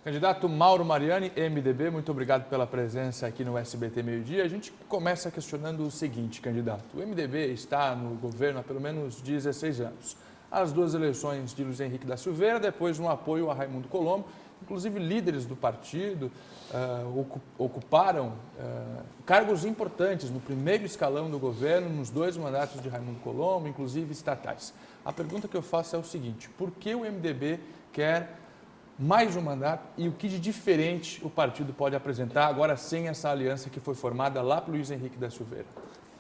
Candidato Mauro Mariani, MDB, muito obrigado pela presença aqui no SBT Meio-Dia. A gente começa questionando o seguinte, candidato. O MDB está no governo há pelo menos 16 anos. As duas eleições de Luiz Henrique da Silveira, depois um apoio a Raimundo Colombo. Inclusive, líderes do partido ocuparam cargos importantes no primeiro escalão do governo, nos dois mandatos de Raimundo Colombo, inclusive estatais. A pergunta que eu faço é o seguinte: por que o MDB quer mais um mandato e o que de diferente o partido pode apresentar agora sem essa aliança que foi formada lá pelo Luiz Henrique da Silveira?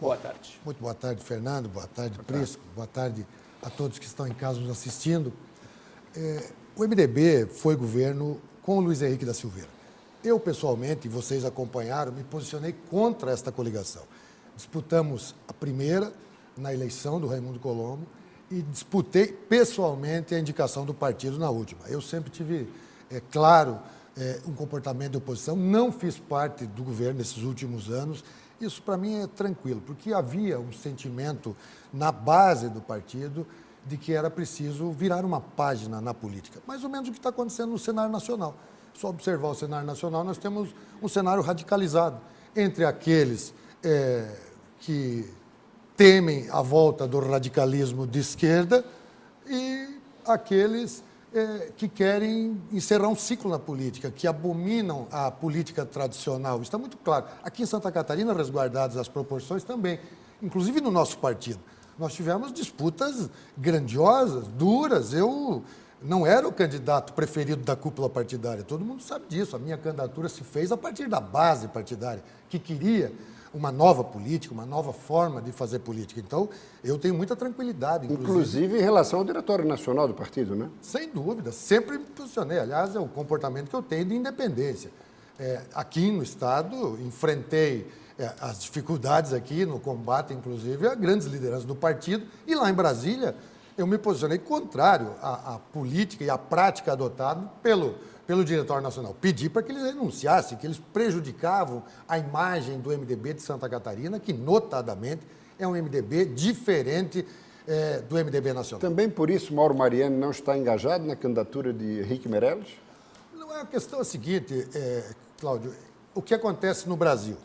Boa tarde. Muito boa tarde, Fernando. Boa tarde, Prisco. Boa tarde a todos que estão em casa nos assistindo. O MDB foi governo com o Luiz Henrique da Silveira. Eu, pessoalmente, vocês acompanharam, me posicionei contra esta coligação. Disputamos a primeira na eleição do Raimundo Colombo e disputei pessoalmente a indicação do partido na última. Eu sempre tive, claro, um comportamento de oposição, não fiz parte do governo nesses últimos anos. Isso, para mim, é tranquilo, porque havia um sentimento na base do partido de que era preciso virar uma página na política. Mais ou menos o que está acontecendo no cenário nacional. Só observar o cenário nacional, nós temos um cenário radicalizado entre aqueles que temem a volta do radicalismo de esquerda e aqueles que querem encerrar um ciclo na política, que abominam a política tradicional. Está muito claro. Aqui em Santa Catarina, resguardadas as proporções também, inclusive no nosso partido. Nós tivemos disputas grandiosas, duras. Eu não era o candidato preferido da cúpula partidária, todo mundo sabe disso. A minha candidatura se fez a partir da base partidária, que queria uma nova política, uma nova forma de fazer política. Então, eu tenho muita tranquilidade. Inclusive em relação ao Diretório Nacional do partido, né? Sem dúvida, sempre me posicionei. Aliás, é o comportamento que eu tenho de independência. Aqui no Estado, enfrentei as dificuldades aqui no combate, inclusive, a grandes lideranças do partido. E lá em Brasília, eu me posicionei contrário à política e à prática adotada pelo Diretório Nacional. Pedi para que eles renunciassem, que eles prejudicavam a imagem do MDB de Santa Catarina, que notadamente é um MDB diferente do MDB nacional. Também por isso Mauro Mariani não está engajado na candidatura de Henrique Meirelles? Não, a questão é a seguinte, Cláudio, o que acontece no Brasil?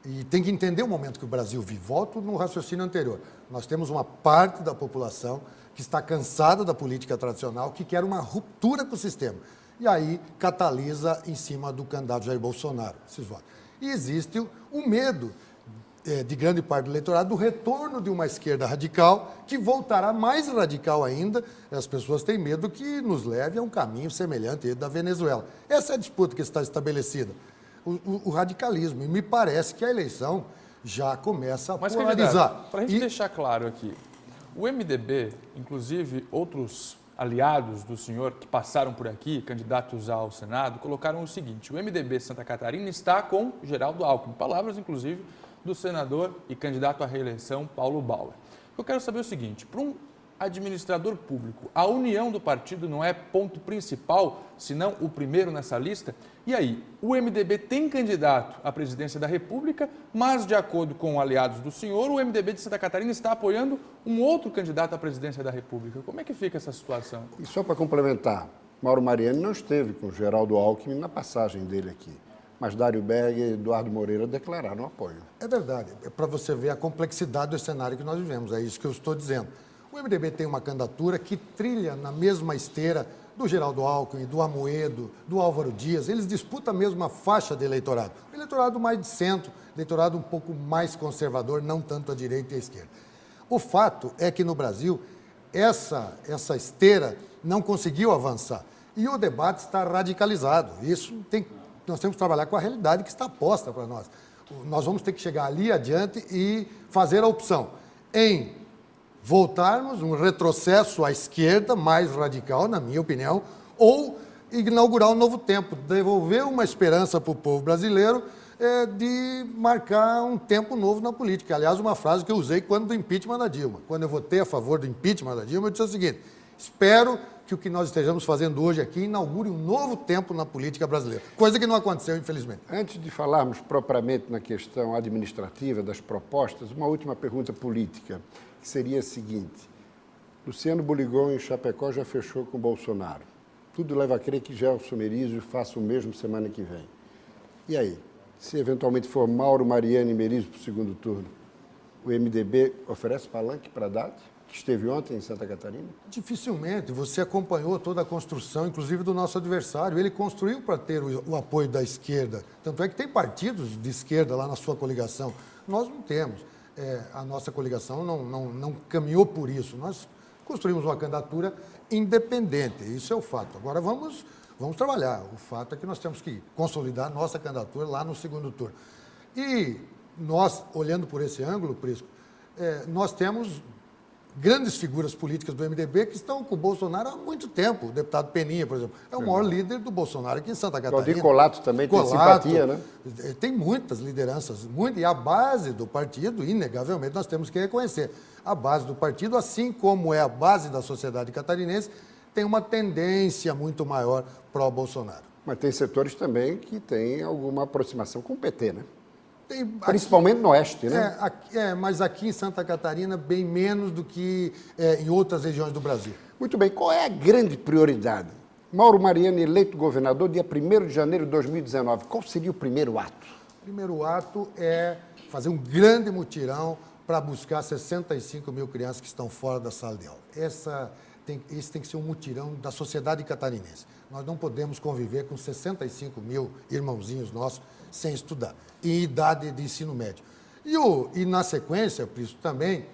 E tem que entender o momento que o Brasil vive. Volto no raciocínio anterior. Nós temos uma parte da população que está cansada da política tradicional, que quer uma ruptura com o sistema. E aí catalisa em cima do candidato Jair Bolsonaro esses votos. E existe o medo de grande parte do eleitorado do retorno de uma esquerda radical, que voltará mais radical ainda. As pessoas têm medo que nos leve a um caminho semelhante ao da Venezuela. Essa é a disputa que está estabelecida. O radicalismo. E me parece que a eleição já começa a polarizar. Para a gente deixar claro aqui, o MDB, inclusive outros aliados do senhor que passaram por aqui, candidatos ao Senado, colocaram o seguinte: o MDB Santa Catarina está com Geraldo Alckmin. Palavras, inclusive, do senador e candidato à reeleição Paulo Bauer. Eu quero saber o seguinte: para um administrador público, a união do partido não é ponto principal, senão o primeiro nessa lista? E aí, o MDB tem candidato à presidência da República, mas, de acordo com aliados do senhor, o MDB de Santa Catarina está apoiando um outro candidato à presidência da República. Como é que fica essa situação? E só para complementar, Mauro Mariani não esteve com Geraldo Alckmin na passagem dele aqui, mas Dário Berg e Eduardo Moreira declararam apoio. É verdade. É para você ver a complexidade do cenário que nós vivemos. É isso que eu estou dizendo. O MDB tem uma candidatura que trilha na mesma esteira do Geraldo Alckmin, do Amoedo, do Álvaro Dias. Eles disputam a mesma faixa de eleitorado. O eleitorado mais de centro, eleitorado um pouco mais conservador, não tanto à direita e à esquerda. O fato é que no Brasil, essa esteira não conseguiu avançar. E o debate está radicalizado. Nós temos que trabalhar com a realidade que está posta para nós. Nós vamos ter que chegar ali adiante e fazer a opção em voltarmos, um retrocesso à esquerda, mais radical, na minha opinião, ou inaugurar um novo tempo, devolver uma esperança para o povo brasileiro de marcar um tempo novo na política. Aliás, uma frase que eu usei quando do impeachment da Dilma. Quando eu votei a favor do impeachment da Dilma, eu disse o seguinte: espero que o que nós estejamos fazendo hoje aqui inaugure um novo tempo na política brasileira. Coisa que não aconteceu, infelizmente. Antes de falarmos propriamente na questão administrativa das propostas, uma última pergunta política, que seria a seguinte: Luciano Buligon, em Chapecó, já fechou com Bolsonaro. Tudo leva a crer que Gelson Merizio faça o mesmo semana que vem. E aí? Se eventualmente for Mauro Mariani e Merizio para o segundo turno, o MDB oferece palanque para Haddad, que esteve ontem em Santa Catarina? Dificilmente. Você acompanhou toda a construção, inclusive do nosso adversário. Ele construiu para ter o apoio da esquerda. Tanto é que tem partidos de esquerda lá na sua coligação. Nós não temos. A nossa coligação não caminhou por isso. Nós construímos uma candidatura independente. Isso é o fato. Agora vamos trabalhar. O fato é que nós temos que consolidar nossa candidatura lá no segundo turno. E nós, olhando por esse ângulo, Prisco, nós temos grandes figuras políticas do MDB que estão com o Bolsonaro há muito tempo. O deputado Peninha, por exemplo, é o maior líder do Bolsonaro aqui em Santa Catarina. Claudir Colato também tem simpatia, né? Tem muitas lideranças, e a base do partido, inegavelmente, nós temos que reconhecer. A base do partido, assim como é a base da sociedade catarinense, tem uma tendência muito maior pró-Bolsonaro. Mas tem setores também que têm alguma aproximação com o PT, né? Principalmente no Oeste, né? Mas aqui em Santa Catarina, bem menos do que em outras regiões do Brasil. Muito bem, qual é a grande prioridade? Mauro Mariani, eleito governador, dia 1º de janeiro de 2019. Qual seria o primeiro ato? O primeiro ato é fazer um grande mutirão para buscar 65 mil crianças que estão fora da sala de aula. Esse tem que ser um mutirão da sociedade catarinense. Nós não podemos conviver com 65 mil irmãozinhos nossos sem estudar, em idade de ensino médio. E na sequência, por isso também,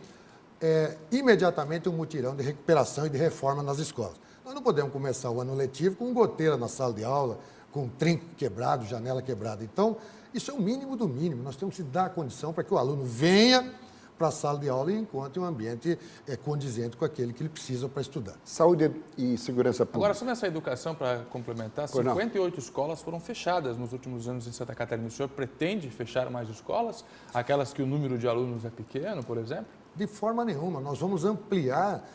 imediatamente um mutirão de recuperação e de reforma nas escolas. Nós não podemos começar o ano letivo com goteira na sala de aula, com trinco quebrado, janela quebrada. Então, isso é o mínimo do mínimo. Nós temos que dar condição para que o aluno venha para a sala de aula e encontre um ambiente condizente com aquele que ele precisa para estudar. Saúde e segurança pública. Agora, só nessa educação, para complementar, 58 escolas foram fechadas nos últimos anos em Santa Catarina. O senhor pretende fechar mais escolas? Aquelas que o número de alunos é pequeno, por exemplo? De forma nenhuma. Nós vamos ampliar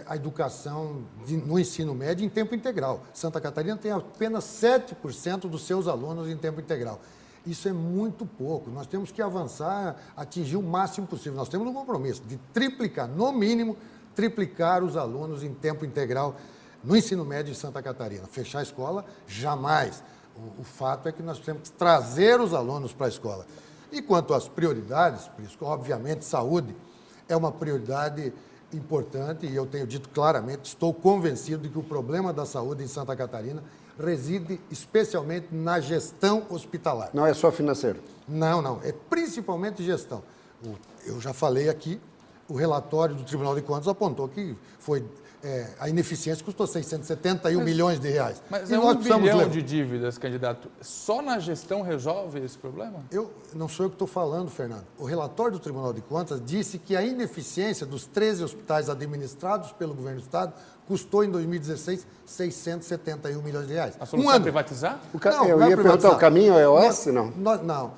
a educação no ensino médio em tempo integral. Santa Catarina tem apenas 7% dos seus alunos em tempo integral. Isso é muito pouco. Nós temos que avançar, atingir o máximo possível. Nós temos um compromisso de triplicar, no mínimo, triplicar os alunos em tempo integral no ensino médio de Santa Catarina. Fechar a escola, jamais. O fato é que nós temos que trazer os alunos para a escola. E quanto às prioridades, por isso, obviamente, saúde é uma prioridade importante e eu tenho dito claramente, estou convencido de que o problema da saúde em Santa Catarina reside especialmente na gestão hospitalar. Não é só financeiro? Não. É principalmente gestão. Eu já falei aqui, o relatório do Tribunal de Contas apontou que foi a ineficiência custou 671 milhões de reais. Mas e é nós 1 bilhão de dívidas, candidato. Só na gestão resolve esse problema? Não sou eu que estou falando, Fernando. O relatório do Tribunal de Contas disse que a ineficiência dos 13 hospitais administrados pelo governo do Estado custou, em 2016, 671 milhões de reais. A solução é privatizar? Eu ia perguntar, o caminho é OS, não? Não.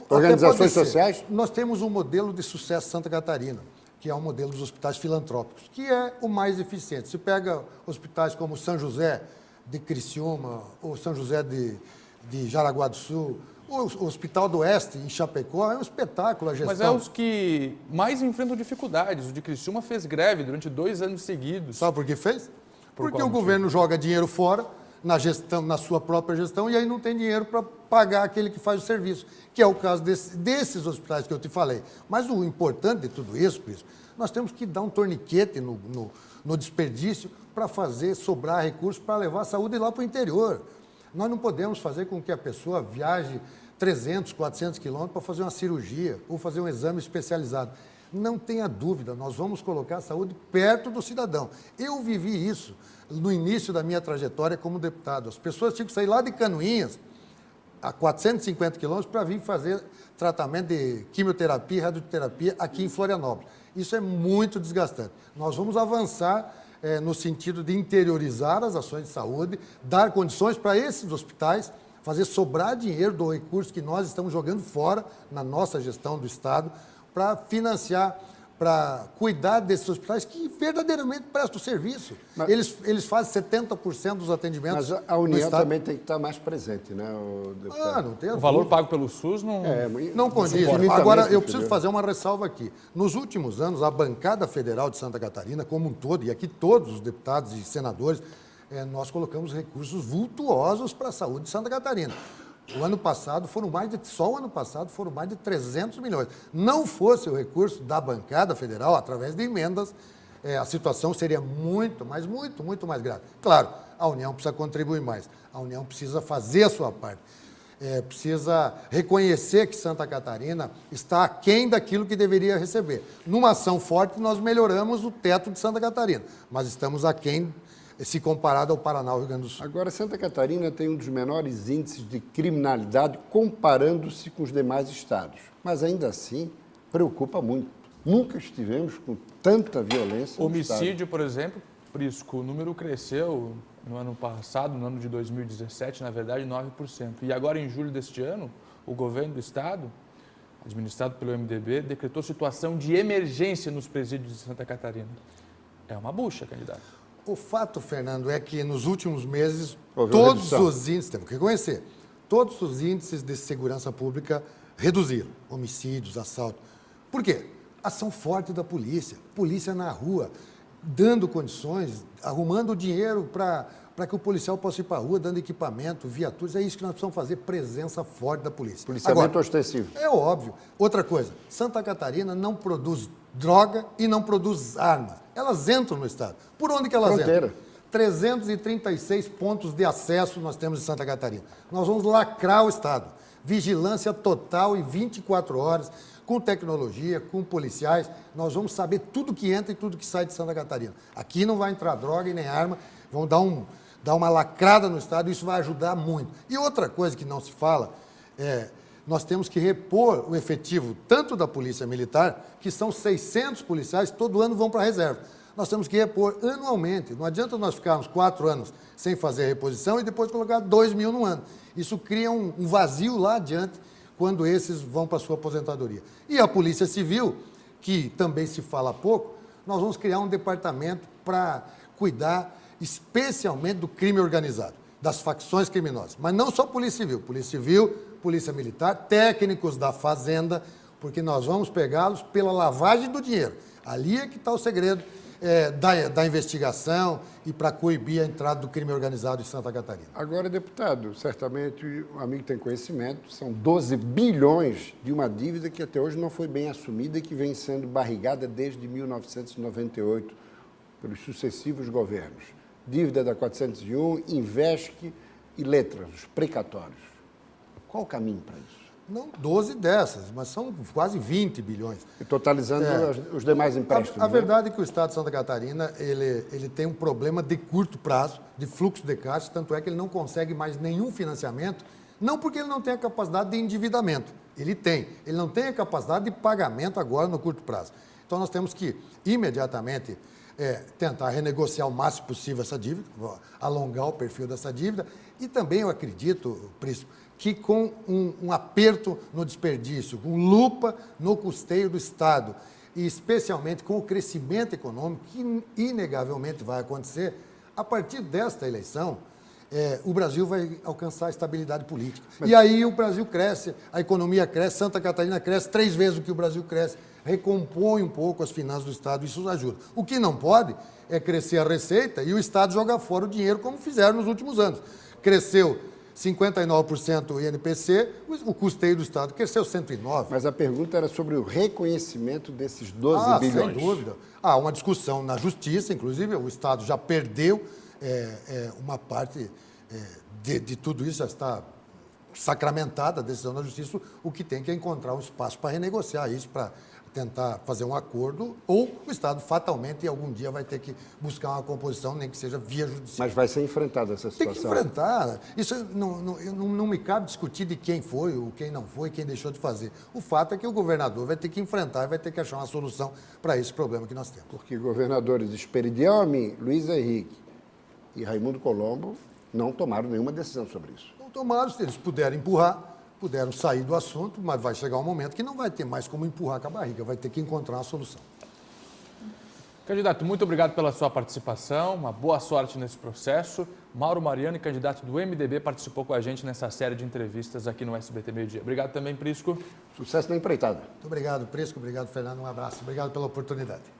Organizações sociais? Nós temos um modelo de sucesso Santa Catarina, que é o modelo dos hospitais filantrópicos, que é o mais eficiente. Se pega hospitais como São José de Criciúma, ou São José de Jaraguá do Sul, o Hospital do Oeste, em Chapecó, é um espetáculo a gestão. Mas é os que mais enfrentam dificuldades. O de Criciúma fez greve durante 2 anos seguidos. Sabe por que fez? Porque o governo joga dinheiro fora na sua própria gestão e aí não tem dinheiro para pagar aquele que faz o serviço, que é o caso desses hospitais que eu te falei. Mas o importante de tudo isso, nós temos que dar um torniquete no desperdício para fazer sobrar recursos para levar a saúde lá para o interior. Nós não podemos fazer com que a pessoa viaje 300, 400 quilômetros para fazer uma cirurgia ou fazer um exame especializado. Não tenha dúvida, nós vamos colocar a saúde perto do cidadão. Eu vivi isso no início da minha trajetória como deputado. As pessoas tinham que sair lá de Canoinhas, a 450 quilômetros, para vir fazer tratamento de quimioterapia e radioterapia aqui em Florianópolis. Isso é muito desgastante. Nós vamos avançar no sentido de interiorizar as ações de saúde, dar condições para esses hospitais, fazer sobrar dinheiro do recurso que nós estamos jogando fora na nossa gestão do Estado, para financiar, para cuidar desses hospitais que verdadeiramente prestam serviço. Eles fazem 70% dos atendimentos. Mas a União também tem que estar mais presente, né, deputado? Não tem o valor pago pelo SUS não condiz. Agora, eu preciso fazer uma ressalva aqui. Nos últimos anos, a bancada federal de Santa Catarina, como um todo, e aqui todos os deputados e senadores nós colocamos recursos vultuosos para a saúde de Santa Catarina. O ano passado só o ano passado foram mais de 300 milhões. Não fosse o recurso da bancada federal, através de emendas, a situação seria muito mais grave. Claro, a União precisa contribuir mais, a União precisa fazer a sua parte, precisa reconhecer que Santa Catarina está aquém daquilo que deveria receber. Numa ação forte, nós melhoramos o teto de Santa Catarina, mas estamos aquém se comparado ao Paraná e ao Rio Grande do Sul. Agora, Santa Catarina tem um dos menores índices de criminalidade comparando-se com os demais estados, mas ainda assim preocupa muito. Nunca estivemos com tanta violência. Homicídio, por exemplo, Prisco, o número cresceu no ano passado, no ano de 2017, na verdade, 9%. E agora, em julho deste ano, o governo do estado, administrado pelo MDB, decretou situação de emergência nos presídios de Santa Catarina. É uma bucha, candidato. O fato, Fernando, é que nos últimos meses, houve todos os índices, temos que reconhecer, todos os índices de segurança pública reduziram. Homicídios, assaltos. Por quê? Ação forte da polícia na rua, dando condições, arrumando dinheiro para que o policial possa ir para a rua, dando equipamento, viaturas. É isso que nós precisamos fazer, presença forte da polícia. Policiamento Agora, ostensivo. É óbvio. Outra coisa, Santa Catarina não produz droga e não produz armas. Elas entram no estado. Por onde que elas Fronteira. entram? 336 pontos de acesso nós temos em Santa Catarina. Nós vamos lacrar o estado. Vigilância total e 24 horas, com tecnologia, com policiais. Nós vamos saber tudo que entra e tudo que sai de Santa Catarina. Aqui não vai entrar droga e nem arma. Vão dar uma lacrada no estado e isso vai ajudar muito. E outra coisa que não se fala nós temos que repor o efetivo tanto da Polícia Militar, que são 600 policiais, todo ano vão para a reserva. Nós temos que repor anualmente. Não adianta nós ficarmos 4 anos sem fazer a reposição e depois colocar 2 mil no ano. Isso cria um vazio lá adiante quando esses vão para a sua aposentadoria. E a Polícia Civil, que também se fala pouco, nós vamos criar um departamento para cuidar especialmente do crime organizado, das facções criminosas. Mas não só Polícia Civil, Polícia Militar, técnicos da Fazenda, porque nós vamos pegá-los pela lavagem do dinheiro. Ali é que está o segredo da investigação e para coibir a entrada do crime organizado em Santa Catarina. Agora, deputado, certamente o amigo tem conhecimento, são 12 bilhões de uma dívida que até hoje não foi bem assumida e que vem sendo barrigada desde 1998 pelos sucessivos governos. Dívida da 401, Invesc e Letras, os precatórios. Qual o caminho para isso? Não 12 dessas, mas são quase 20 bilhões. E totalizando os demais empréstimos. A verdade é que o Estado de Santa Catarina ele tem um problema de curto prazo, de fluxo de caixa, tanto é que ele não consegue mais nenhum financiamento, não porque ele não tem a capacidade de endividamento. Ele não tem a capacidade de pagamento agora no curto prazo. Então nós temos que imediatamente tentar renegociar o máximo possível essa dívida, alongar o perfil dessa dívida, e também eu acredito, Prisco, que com um aperto no desperdício, com lupa no custeio do Estado, e especialmente com o crescimento econômico, que inegavelmente vai acontecer, a partir desta eleição, o Brasil vai alcançar a estabilidade política. E aí o Brasil cresce, a economia cresce, Santa Catarina cresce 3 vezes o que o Brasil cresce, recompõe um pouco as finanças do Estado, isso ajuda. O que não pode é crescer a receita e o Estado jogar fora o dinheiro, como fizeram nos últimos anos. Cresceu 59% o INPC, o custeio do Estado cresceu 109%. Mas a pergunta era sobre o reconhecimento desses 12 bilhões. Sem dúvida. Há uma discussão na Justiça, inclusive, o Estado já perdeu uma parte de tudo isso, já está sacramentada a decisão da Justiça, o que tem que é encontrar um espaço para renegociar isso, para tentar fazer um acordo, ou o Estado fatalmente algum dia vai ter que buscar uma composição, nem que seja via judicial. Mas vai ser enfrentada essa situação. Tem que enfrentar. Isso não me cabe discutir de quem foi, ou quem não foi, quem deixou de fazer. O fato é que o governador vai ter que enfrentar, vai ter que achar uma solução para esse problema que nós temos. Porque governadores Esperidião Amin, Luiz Henrique e Raimundo Colombo não tomaram nenhuma decisão sobre isso. Não tomaram, se eles puderam empurrar, puderam sair do assunto, mas vai chegar um momento que não vai ter mais como empurrar com a barriga, vai ter que encontrar uma solução. Candidato, muito obrigado pela sua participação, uma boa sorte nesse processo. Mauro Mariani, candidato do MDB, participou com a gente nessa série de entrevistas aqui no SBT Meio Dia. Obrigado também, Prisco. Sucesso na empreitada. Muito obrigado, Prisco, obrigado, Fernando, um abraço, obrigado pela oportunidade.